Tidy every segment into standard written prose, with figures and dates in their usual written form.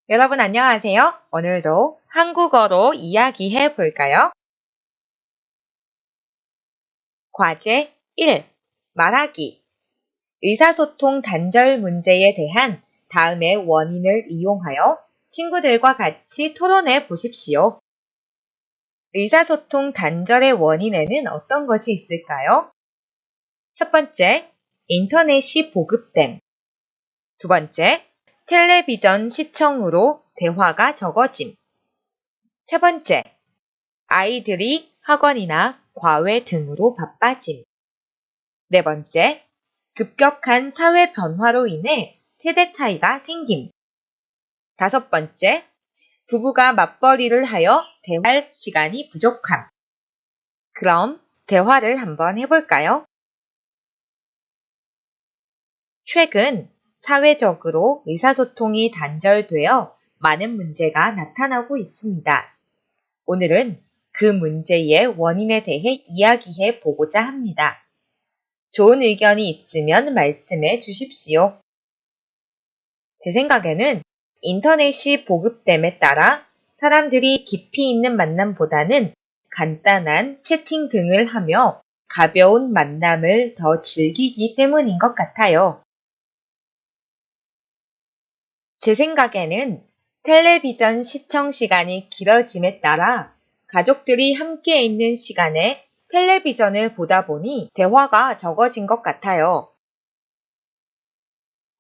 여러분 안녕하세요. 오늘도 한국어로 이야기해 볼까요? 과제 1. 말하기. 의사소통 단절 문제에 대한 다음의 원인을 이용하여 친구들과 같이 토론해 보십시오. 의사소통 단절의 원인에는 어떤 것이 있을까요? 첫 번째, 인터넷이 보급됨. 두 번째, 텔레비전 시청으로 대화가 적어짐. 세 번째, 아이들이 학원이나 과외 등으로 바빠짐. 네 번째, 급격한 사회 변화로 인해 세대 차이가 생김. 다섯 번째, 부부가 맞벌이를 하여 대화할 시간이 부족함. 그럼 대화를 한번 해볼까요? 최근 사회적으로 의사소통이 단절되어 많은 문제가 나타나고 있습니다. 오늘은 그 문제의 원인에 대해 이야기해 보고자 합니다. 좋은 의견이 있으면 말씀해 주십시오. 제 생각에는 인터넷이 보급됨에 따라 사람들이 깊이 있는 만남보다는 간단한 채팅 등을 하며 가벼운 만남을 더 즐기기 때문인 것 같아요. 제 생각에는 텔레비전 시청 시간이 길어짐에 따라 가족들이 함께 있는 시간에 텔레비전을 보다 보니 대화가 적어진 것 같아요.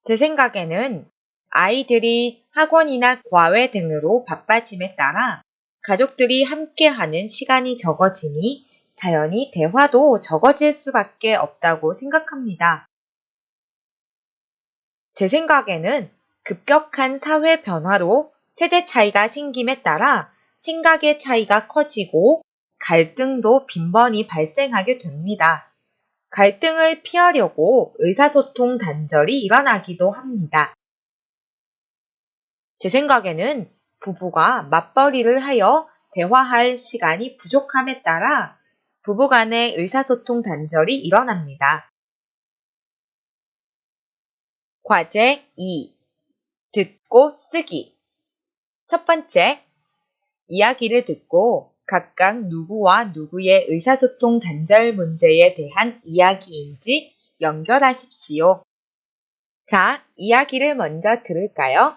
제 생각에는 아이들이 학원이나 과외 등으로 바빠짐에 따라 가족들이 함께하는 시간이 적어지니 자연히 대화도 적어질 수밖에 없다고 생각합니다. 제 생각에는 급격한 사회 변화로 세대 차이가 생김에 따라 생각의 차이가 커지고 갈등도 빈번히 발생하게 됩니다. 갈등을 피하려고 의사소통 단절이 일어나기도 합니다. 제 생각에는 부부가 맞벌이를 하여 대화할 시간이 부족함에 따라 부부 간의 의사소통 단절이 일어납니다. 과제 2. 듣고 쓰기. 첫 번째, 이야기를 듣고 각각 누구와 누구의 의사소통 단절 문제에 대한 이야기인지 연결하십시오. 자, 이야기를 먼저 들을까요?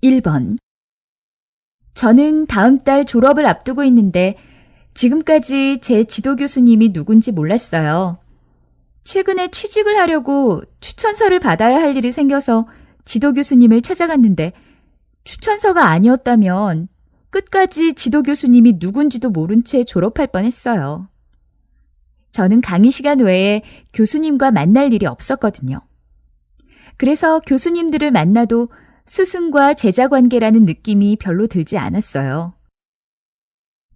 1번. 저는 다음 달 졸업을 앞두고 있는데 지금까지 제 지도 교수님이 누군지 몰랐어요. 최근에 취직을 하려고 추천서를 받아야 할 일이 생겨서 지도 교수님을 찾아갔는데 추천서가 아니었다면 끝까지 지도 교수님이 누군지도 모른 채 졸업할 뻔했어요. 저는 강의 시간 외에 교수님과 만날 일이 없었거든요. 그래서 교수님들을 만나도 스승과 제자 관계라는 느낌이 별로 들지 않았어요.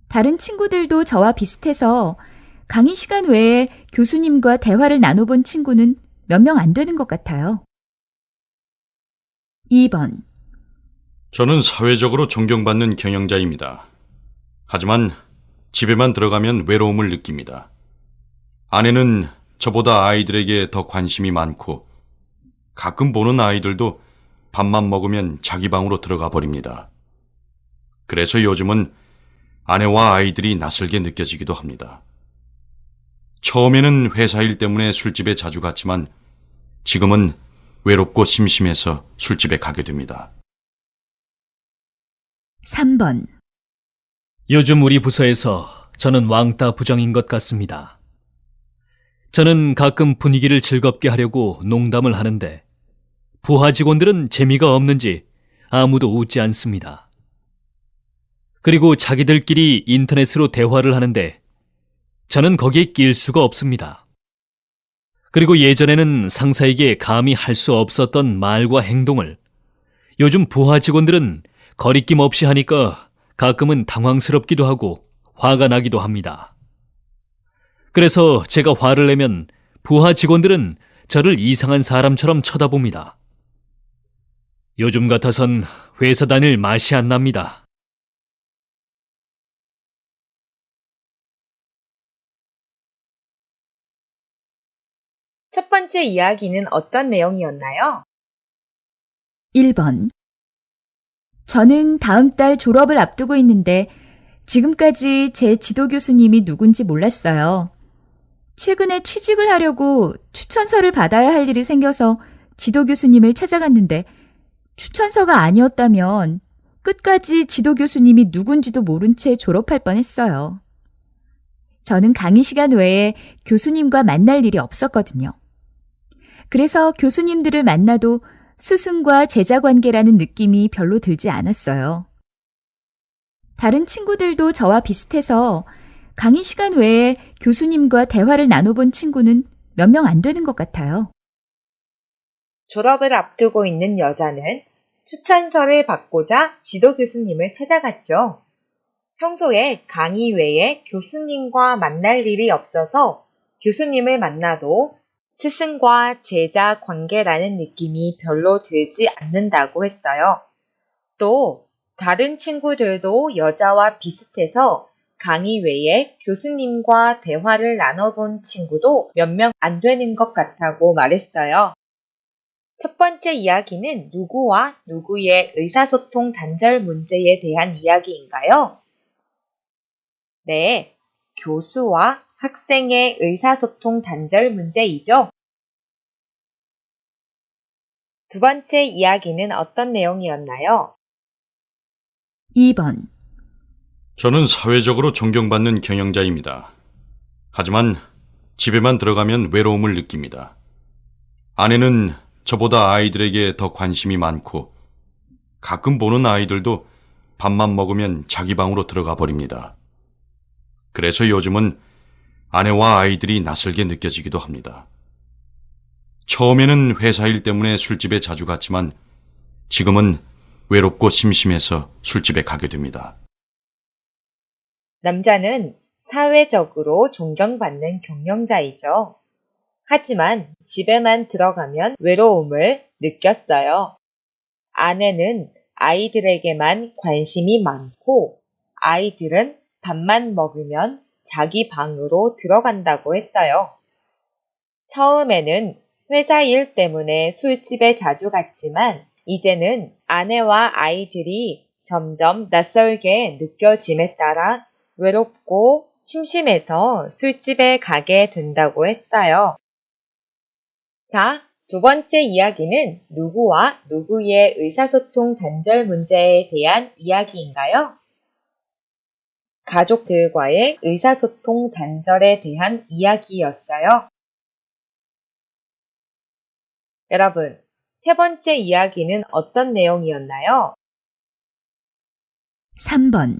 다른 친구들도 저와 비슷해서 강의 시간 외에 교수님과 대화를 나눠본 친구는 몇 명 안 되는 것 같아요. 2번. 저는 사회적으로 존경받는 경영자입니다. 하지만 집에만 들어가면 외로움을 느낍니다. 아내는 저보다 아이들에게 더 관심이 많고 가끔 보는 아이들도 밥만 먹으면 자기 방으로 들어가 버립니다. 그래서 요즘은 아내와 아이들이 낯설게 느껴지기도 합니다. 처음에는 회사 일 때문에 술집에 자주 갔지만 지금은 외롭고 심심해서 술집에 가게 됩니다. 3번. 요즘 우리 부서에서 저는 왕따 부장인 것 같습니다. 저는 가끔 분위기를 즐겁게 하려고 농담을 하는데 부하 직원들은 재미가 없는지 아무도 웃지 않습니다. 그리고 자기들끼리 인터넷으로 대화를 하는데 저는 거기에 낄 수가 없습니다. 그리고 예전에는 상사에게 감히 할 수 없었던 말과 행동을 요즘 부하 직원들은 거리낌 없이 하니까 가끔은 당황스럽기도 하고 화가 나기도 합니다. 그래서 제가 화를 내면 부하 직원들은 저를 이상한 사람처럼 쳐다봅니다. 요즘 같아선 회사 다닐 맛이 안 납니다. 첫 번째 이야기는 어떤 내용이었나요? 1번. 저는 다음 달 졸업을 앞두고 있는데 지금까지 제 지도 교수님이 누군지 몰랐어요. 최근에 취직을 하려고 추천서를 받아야 할 일이 생겨서 지도 교수님을 찾아갔는데 추천서가 아니었다면 끝까지 지도 교수님이 누군지도 모른 채 졸업할 뻔했어요. 저는 강의 시간 외에 교수님과 만날 일이 없었거든요. 그래서 교수님들을 만나도 스승과 제자 관계라는 느낌이 별로 들지 않았어요. 다른 친구들도 저와 비슷해서 강의 시간 외에 교수님과 대화를 나눠본 친구는 몇 명 안 되는 것 같아요. 졸업을 앞두고 있는 여자는 추천서를 받고자 지도 교수님을 찾아갔죠. 평소에 강의 외에 교수님과 만날 일이 없어서 교수님을 만나도 스승과 제자 관계라는 느낌이 별로 들지 않는다고 했어요. 또 다른 친구들도 여자와 비슷해서 강의 외에 교수님과 대화를 나눠본 친구도 몇 명 안 되는 것 같다고 말했어요. 첫 번째 이야기는 누구와 누구의 의사소통 단절 문제에 대한 이야기인가요? 네, 교수와 학생의 의사소통 단절 문제이죠. 두 번째 이야기는 어떤 내용이었나요? 2번. 저는 사회적으로 존경받는 경영자입니다. 하지만 집에만 들어가면 외로움을 느낍니다. 아내는 저보다 아이들에게 더 관심이 많고 가끔 보는 아이들도 밥만 먹으면 자기 방으로 들어가 버립니다. 그래서 요즘은 아내와 아이들이 낯설게 느껴지기도 합니다. 처음에는 회사 일 때문에 술집에 자주 갔지만 지금은 외롭고 심심해서 술집에 가게 됩니다. 남자는 사회적으로 존경받는 경영자이죠. 하지만 집에만 들어가면 외로움을 느꼈어요. 아내는 아이들에게만 관심이 많고 아이들은 밥만 먹으면 자기 방으로 들어간다고 했어요. 처음에는 회사 일 때문에 술집에 자주 갔지만 이제는 아내와 아이들이 점점 낯설게 느껴짐에 따라 외롭고 심심해서 술집에 가게 된다고 했어요. 자, 두 번째 이야기는 누구와 누구의 의사소통 단절 문제에 대한 이야기인가요? 가족들과의 의사소통 단절에 대한 이야기였어요. 여러분, 세 번째 이야기는 어떤 내용이었나요? 3번.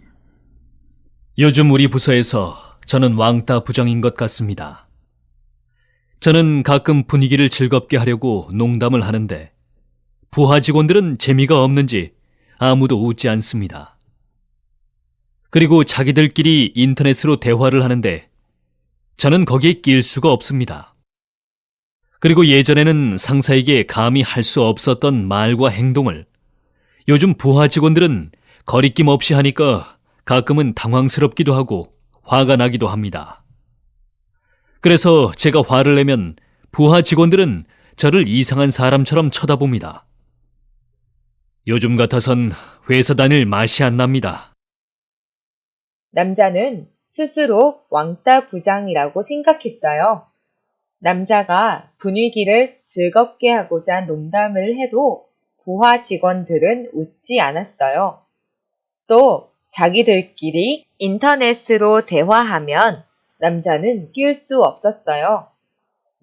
요즘 우리 부서에서 저는 왕따 부장인 것 같습니다. 저는 가끔 분위기를 즐겁게 하려고 농담을 하는데 부하 직원들은 재미가 없는지 아무도 웃지 않습니다. 그리고 자기들끼리 인터넷으로 대화를 하는데 저는 거기에 낄 수가 없습니다. 그리고 예전에는 상사에게 감히 할 수 없었던 말과 행동을 요즘 부하 직원들은 거리낌 없이 하니까 가끔은 당황스럽기도 하고 화가 나기도 합니다. 그래서 제가 화를 내면 부하 직원들은 저를 이상한 사람처럼 쳐다봅니다. 요즘 같아선 회사 다닐 맛이 안 납니다. 남자는 스스로 왕따 부장이라고 생각했어요. 남자가 분위기를 즐겁게 하고자 농담을 해도 부하 직원들은 웃지 않았어요. 또 자기들끼리 인터넷으로 대화하면 남자는 끼울 수 없었어요.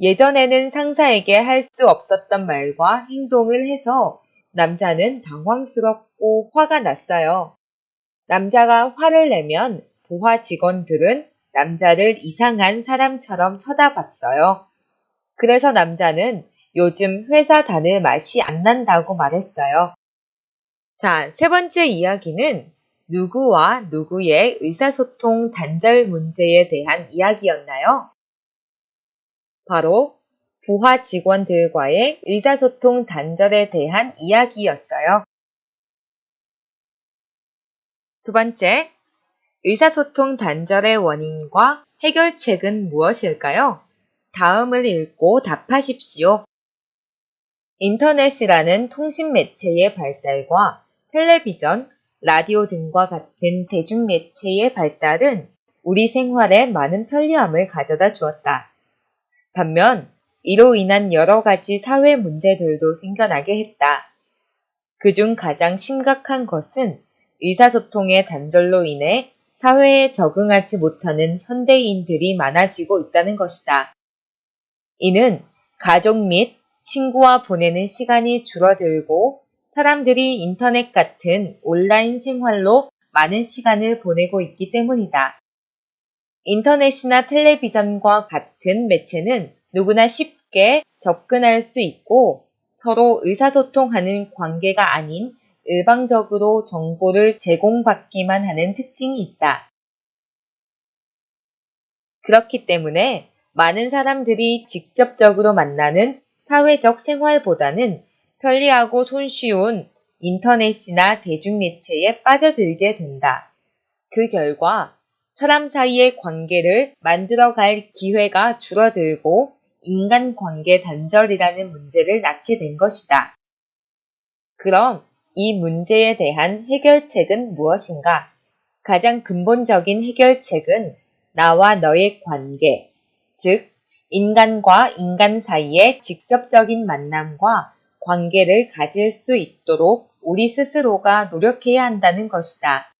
예전에는 상사에게 할 수 없었던 말과 행동을 해서 남자는 당황스럽고 화가 났어요. 남자가 화를 내면 부하 직원들은 남자를 이상한 사람처럼 쳐다봤어요. 그래서 남자는 요즘 회사 다닐 맛이 안 난다고 말했어요. 자, 세 번째 이야기는 누구와 누구의 의사소통 단절 문제에 대한 이야기였나요? 바로 부하 직원들과의 의사소통 단절에 대한 이야기였어요. 두 번째, 의사소통 단절의 원인과 해결책은 무엇일까요? 다음을 읽고 답하십시오. 인터넷이라는 통신 매체의 발달과 텔레비전, 라디오 등과 같은 대중매체의 발달은 우리 생활에 많은 편리함을 가져다 주었다. 반면 이로 인한 여러 가지 사회 문제들도 생겨나게 했다. 그중 가장 심각한 것은 의사소통의 단절로 인해 사회에 적응하지 못하는 현대인들이 많아지고 있다는 것이다. 이는 가족 및 친구와 보내는 시간이 줄어들고 사람들이 인터넷 같은 온라인 생활로 많은 시간을 보내고 있기 때문이다. 인터넷이나 텔레비전과 같은 매체는 누구나 쉽게 접근할 수 있고 서로 의사소통하는 관계가 아닌 일방적으로 정보를 제공받기만 하는 특징이 있다. 그렇기 때문에 많은 사람들이 직접적으로 만나는 사회적 생활보다는 편리하고 손쉬운 인터넷이나 대중매체에 빠져들게 된다. 그 결과 사람 사이의 관계를 만들어갈 기회가 줄어들고 인간관계 단절이라는 문제를 낳게 된 것이다. 그럼 이 문제에 대한 해결책은 무엇인가? 가장 근본적인 해결책은 나와 너의 관계, 즉 인간과 인간 사이의 직접적인 만남과 관계를 가질 수 있도록 우리 스스로가 노력해야 한다는 것이다.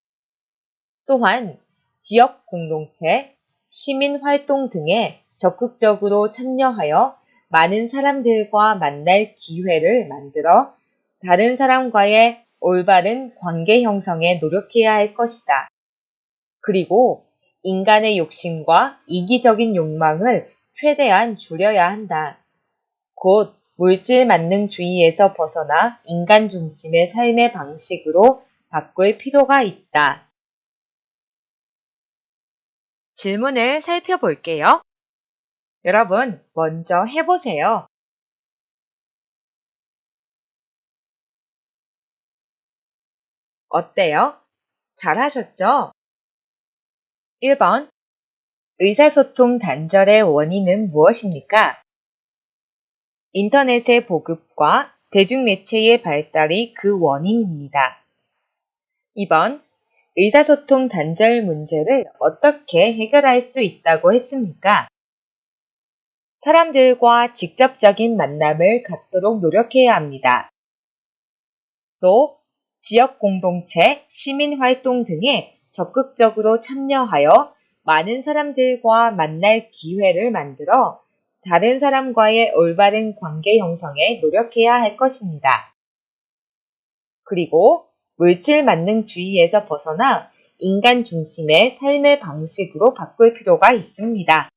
또한 지역 공동체, 시민활동 등에 적극적으로 참여하여 많은 사람들과 만날 기회를 만들어 다른 사람과의 올바른 관계 형성에 노력해야 할 것이다. 그리고 인간의 욕심과 이기적인 욕망을 최대한 줄여야 한다. 곧 물질 만능주의에서 벗어나 인간 중심의 삶의 방식으로 바꿀 필요가 있다. 질문을 살펴볼게요. 여러분, 먼저 해보세요. 어때요? 잘하셨죠? 1번. 의사소통 단절의 원인은 무엇입니까? 인터넷의 보급과 대중매체의 발달이 그 원인입니다. 2번. 의사소통 단절 문제를 어떻게 해결할 수 있다고 했습니까? 사람들과 직접적인 만남을 갖도록 노력해야 합니다. 또 지역 공동체, 시민활동 등에 적극적으로 참여하여 많은 사람들과 만날 기회를 만들어 다른 사람과의 올바른 관계 형성에 노력해야 할 것입니다. 그리고 물질 만능주의에서 벗어나 인간 중심의 삶의 방식으로 바꿀 필요가 있습니다.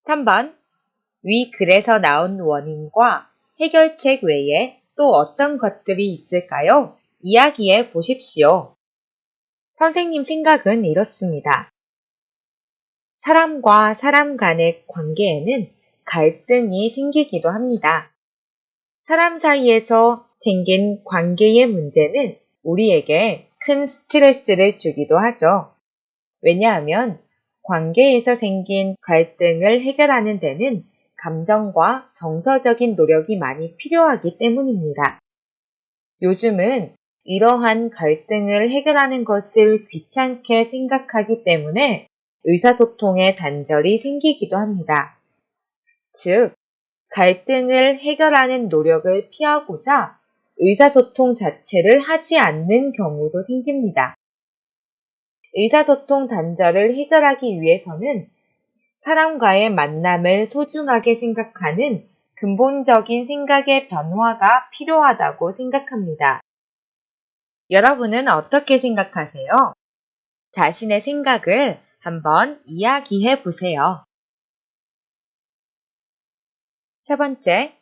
3번. 위 글에서 나온 원인과 해결책 외에 또 어떤 것들이 있을까요? 이야기해 보십시오. 선생님 생각은 이렇습니다. 사람과 사람 간의 관계에는 갈등이 생기기도 합니다. 사람 사이에서 생긴 관계의 문제는 우리에게 큰 스트레스를 주기도 하죠. 왜냐하면 관계에서 생긴 갈등을 해결하는 데는 감정과 정서적인 노력이 많이 필요하기 때문입니다. 요즘은 이러한 갈등을 해결하는 것을 귀찮게 생각하기 때문에 의사소통의 단절이 생기기도 합니다. 즉, 갈등을 해결하는 노력을 피하고자 의사소통 자체를 하지 않는 경우도 생깁니다. 의사소통 단절을 해결하기 위해서는 사람과의 만남을 소중하게 생각하는 근본적인 생각의 변화가 필요하다고 생각합니다. 여러분은 어떻게 생각하세요? 자신의 생각을 한번 이야기해 보세요. 세 번째,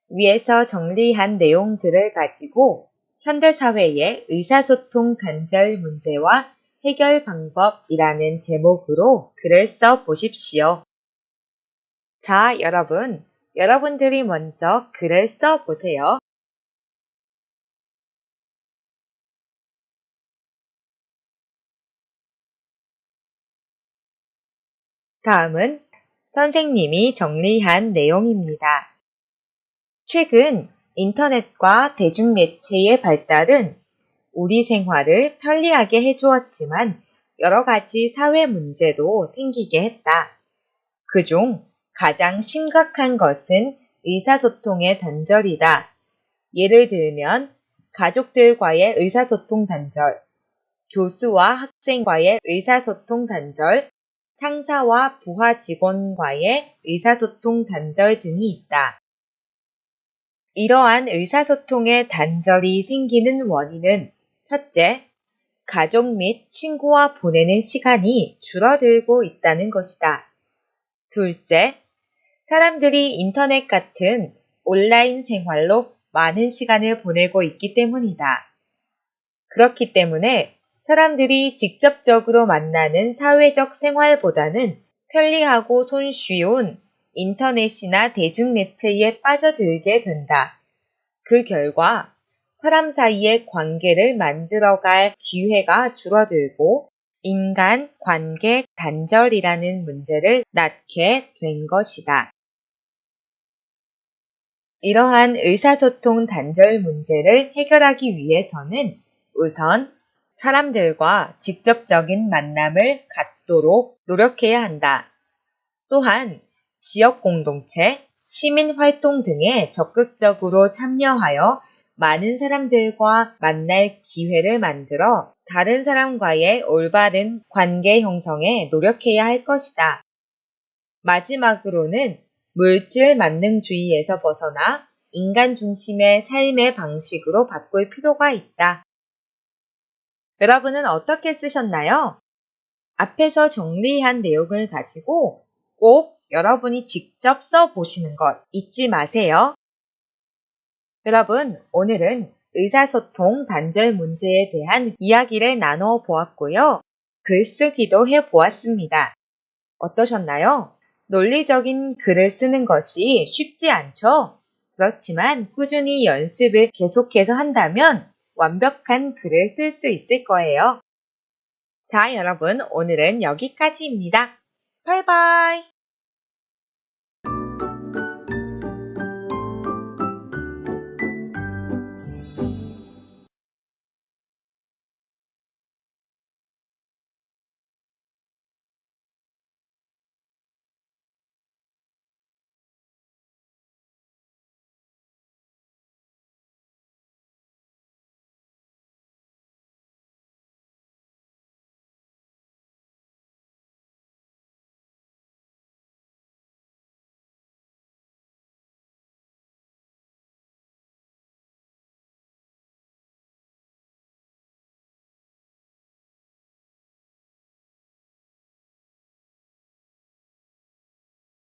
위에서 정리한 내용들을 가지고 현대사회의 의사소통 단절 문제와 해결 방법이라는 제목으로 글을 써 보십시오. 자, 여러분들이 먼저 글을 써 보세요. 다음은 선생님이 정리한 내용입니다. 최근 인터넷과 대중매체의 발달은 우리 생활을 편리하게 해주었지만 여러 가지 사회 문제도 생기게 했다. 그중 가장 심각한 것은 의사소통의 단절이다. 예를 들면 가족들과의 의사소통 단절, 교수와 학생과의 의사소통 단절, 상사와 부하 직원과의 의사소통 단절 등이 있다. 이러한 의사소통의 단절이 생기는 원인은 첫째, 가족 및 친구와 보내는 시간이 줄어들고 있다는 것이다. 둘째, 사람들이 인터넷 같은 온라인 생활로 많은 시간을 보내고 있기 때문이다. 그렇기 때문에 사람들이 직접적으로 만나는 사회적 생활보다는 편리하고 손쉬운 인터넷이나 대중매체에 빠져들게 된다. 그 결과 사람 사이의 관계를 만들어갈 기회가 줄어들고 인간 관계 단절이라는 문제를 낳게 된 것이다. 이러한 의사소통 단절 문제를 해결하기 위해서는 우선 사람들과 직접적인 만남을 갖도록 노력해야 한다. 또한 지역 공동체, 시민 활동 등에 적극적으로 참여하여 많은 사람들과 만날 기회를 만들어 다른 사람과의 올바른 관계 형성에 노력해야 할 것이다. 마지막으로는 물질 만능주의에서 벗어나 인간 중심의 삶의 방식으로 바꿀 필요가 있다. 여러분은 어떻게 쓰셨나요? 앞에서 정리한 내용을 가지고 꼭 여러분이 직접 써보시는 것 잊지 마세요. 여러분, 오늘은 의사소통 단절 문제에 대한 이야기를 나눠 보았고요. 글쓰기도 해보았습니다. 어떠셨나요? 논리적인 글을 쓰는 것이 쉽지 않죠? 그렇지만 꾸준히 연습을 계속해서 한다면 완벽한 글을 쓸 수 있을 거예요. 자, 여러분, 오늘은 여기까지입니다. 바이바이!